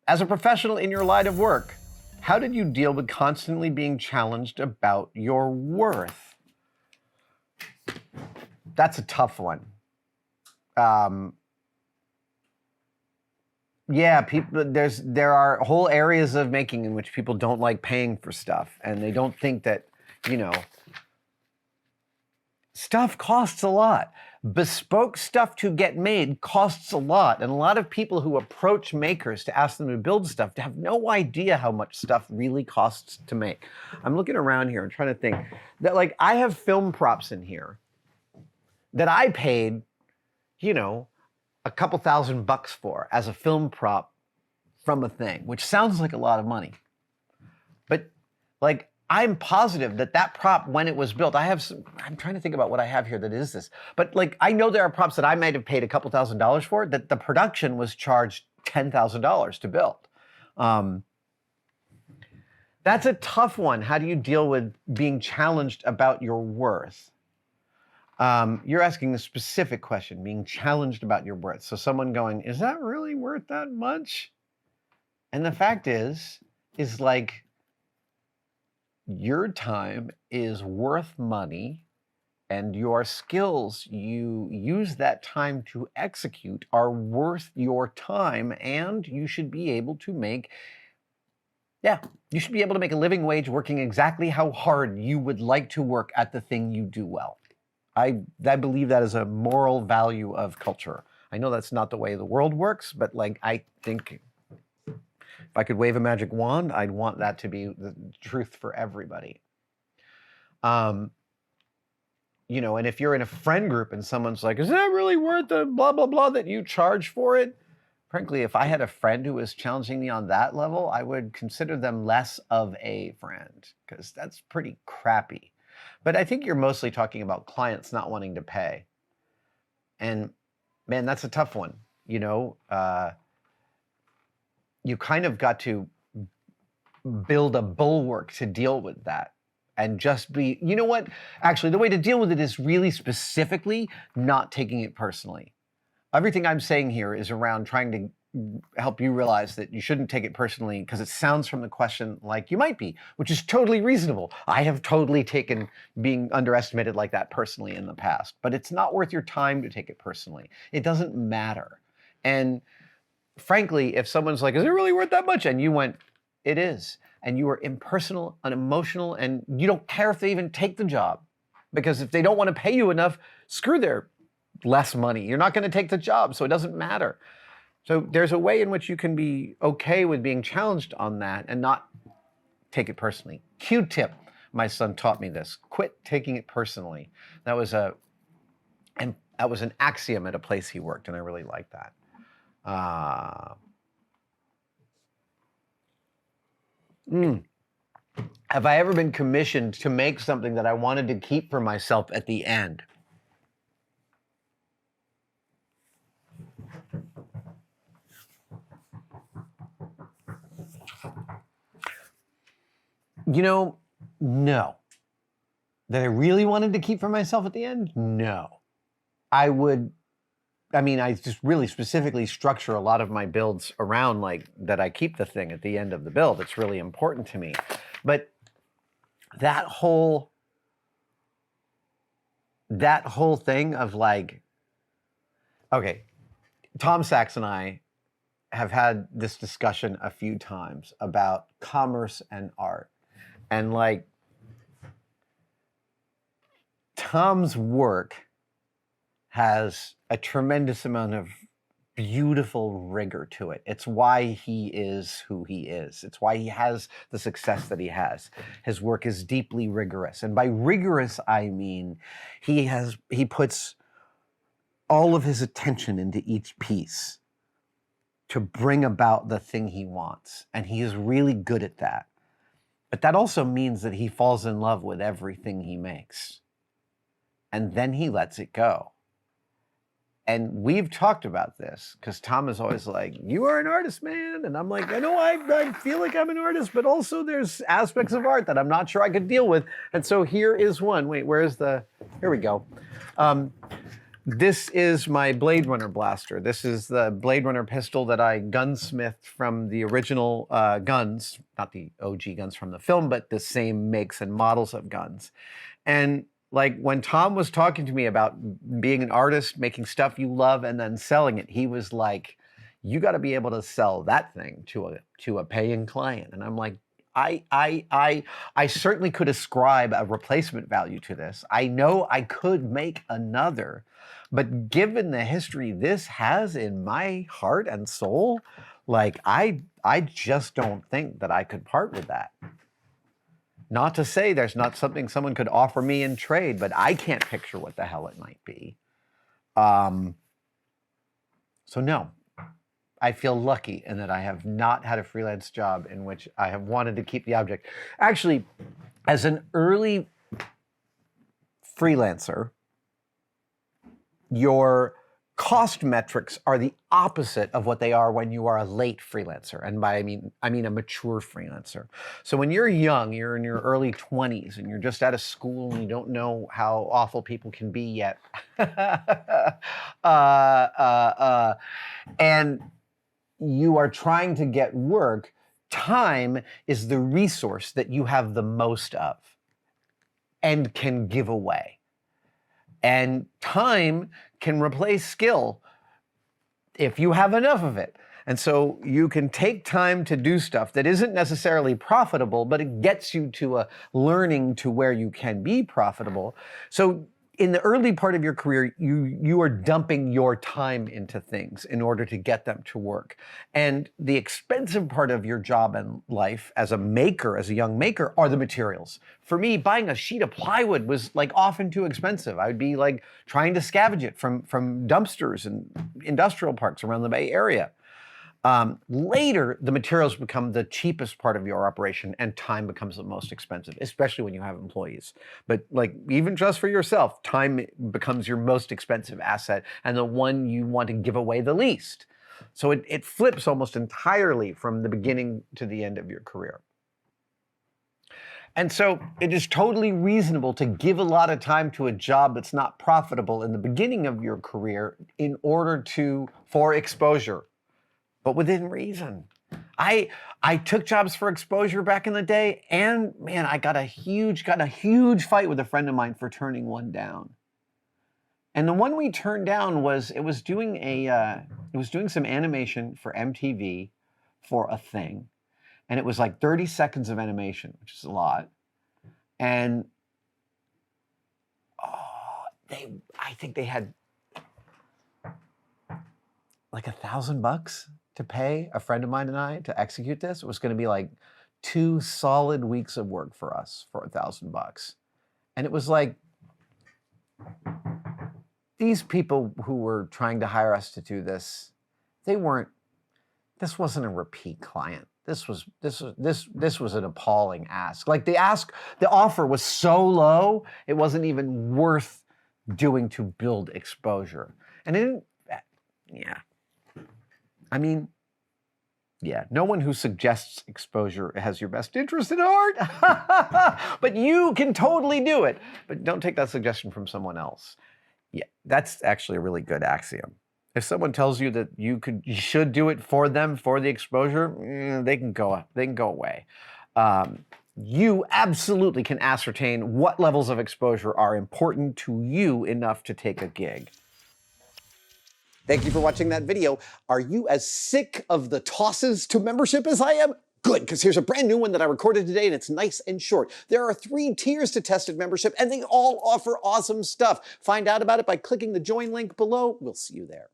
As a professional in your line of work, how did you deal with constantly being challenged about your worth? That's a tough one. Yeah, there are whole areas of making in which people don't like paying for stuff, and they don't think that, stuff costs a lot. Bespoke stuff to get made costs a lot. And a lot of people who approach makers to ask them to build stuff have no idea how much stuff really costs to make. I'm looking around here and trying to think that, like, I have film props in here that I paid, a couple $1,000 for as a film prop from a thing, which sounds like a lot of money. But, like, I'm positive that prop, when it was built, I'm trying to think about what I have here that is this. But, like, I know there are props that I might have paid a couple $1,000s for that the production was charged $10,000 to build. That's a tough one. How do you deal with being challenged about your worth? You're asking a specific question, being challenged about your worth. So someone going, is that really worth that much? And the fact is like, your time is worth money, and your skills you use that time to execute are worth your time, and you should be able to make a living wage working exactly how hard you would like to work at the thing you do well. I believe that is a moral value of culture. I know that's not the way the world works, but, like, I think if I could wave a magic wand, I'd want that to be the truth for everybody. And if you're in a friend group and someone's like, is that really worth the blah, blah, blah that you charge for it? Frankly, if I had a friend who was challenging me on that level, I would consider them less of a friend, because that's pretty crappy. But I think you're mostly talking about clients not wanting to pay. And, man, that's a tough one. You kind of got to build a bulwark to deal with that, and just be, what? Actually, the way to deal with it is really specifically not taking it personally. Everything I'm saying here is around trying to help you realize that you shouldn't take it personally, because it sounds from the question like you might be, which is totally reasonable. I have totally taken being underestimated like that personally in the past, but it's not worth your time to take it personally. It doesn't matter. And frankly, if someone's like, is it really worth that much? And you went, it is. And you are impersonal, unemotional, and you don't care if they even take the job. Because if they don't want to pay you enough, screw their less money. You're not going to take the job, so it doesn't matter. So there's a way in which you can be okay with being challenged on that and not take it personally. Q-tip, my son taught me this. Quit taking it personally. That was an axiom at a place he worked, and I really liked that. Have I ever been commissioned to make something that I wanted to keep for myself at the end? No. That I really wanted to keep for myself at the end? No. I just really specifically structure a lot of my builds around, like, that I keep the thing at the end of the build. It's really important to me. But that whole thing of, like, okay, Tom Sachs and I have had this discussion a few times about commerce and art. And, like, Tom's work has a tremendous amount of beautiful rigor to it. It's why he is who he is. It's why he has the success that he has. His work is deeply rigorous. And by rigorous, I mean he puts all of his attention into each piece to bring about the thing he wants. And he is really good at that. But that also means that he falls in love with everything he makes. And then he lets it go. And we've talked about this, because Tom is always like, you are an artist, man. And I'm like, I know I feel like I'm an artist, but also there's aspects of art that I'm not sure I could deal with. And so here is one. Wait, here we go. This is my Blade Runner blaster. This is the Blade Runner pistol that I gunsmithed from the original guns, not the OG guns from the film, but the same makes and models of guns. And like when Tom was talking to me about being an artist, making stuff you love and then selling it, he was like, you got to be able to sell that thing to a paying client. And I'm like, I certainly could ascribe a replacement value to this. I know I could make another, but given the history this has in my heart and soul, like I just don't think that I could part with that. Not to say there's not something someone could offer me in trade, but I can't picture what the hell it might be. So no, I feel lucky in that I have not had a freelance job in which I have wanted to keep the object. Actually, as an early freelancer, your cost metrics are the opposite of what they are when you are a late freelancer. And by I mean a mature freelancer. So when you're young, you're in your early 20s and you're just out of school and you don't know how awful people can be yet. And you are trying to get work, time is the resource that you have the most of and can give away. And time can replace skill if you have enough of it. And so you can take time to do stuff that isn't necessarily profitable, but it gets you to a learning to where you can be profitable. So in the early part of your career, you are dumping your time into things in order to get them to work. And the expensive part of your job and life as a maker, as a young maker, are the materials. For me, buying a sheet of plywood was like often too expensive. I would be like trying to scavenge it from dumpsters and industrial parks around the Bay Area. Later, the materials become the cheapest part of your operation and time becomes the most expensive, especially when you have employees. But like even just for yourself, time becomes your most expensive asset and the one you want to give away the least. So it flips almost entirely from the beginning to the end of your career. And so it is totally reasonable to give a lot of time to a job that's not profitable in the beginning of your career in order for exposure. But within reason. I took jobs for exposure back in the day, and man, I got a huge fight with a friend of mine for turning one down. And the one we turned down was it was doing some animation for MTV for a thing, and it was like 30 seconds of animation, which is a lot. And I think they had like $1,000 to pay a friend of mine and I to execute this. It was going to be like 2 solid weeks of work for us for $1,000. And it was like, these people who were trying to hire us to do this, this wasn't a repeat client. This was an appalling ask. Like the offer was so low, it wasn't even worth doing to build exposure. And it didn't, yeah. I mean, yeah, no one who suggests exposure has your best interest at heart, but you can totally do it. But don't take that suggestion from someone else. Yeah, that's actually a really good axiom. If someone tells you that you should do it for them for the exposure, they can go away. You absolutely can ascertain what levels of exposure are important to you enough to take a gig. Thank you for watching that video. Are you as sick of the tosses to membership as I am? Good, because here's a brand new one that I recorded today and it's nice and short. There are 3 tiers to tested membership and they all offer awesome stuff. Find out about it by clicking the join link below. We'll see you there.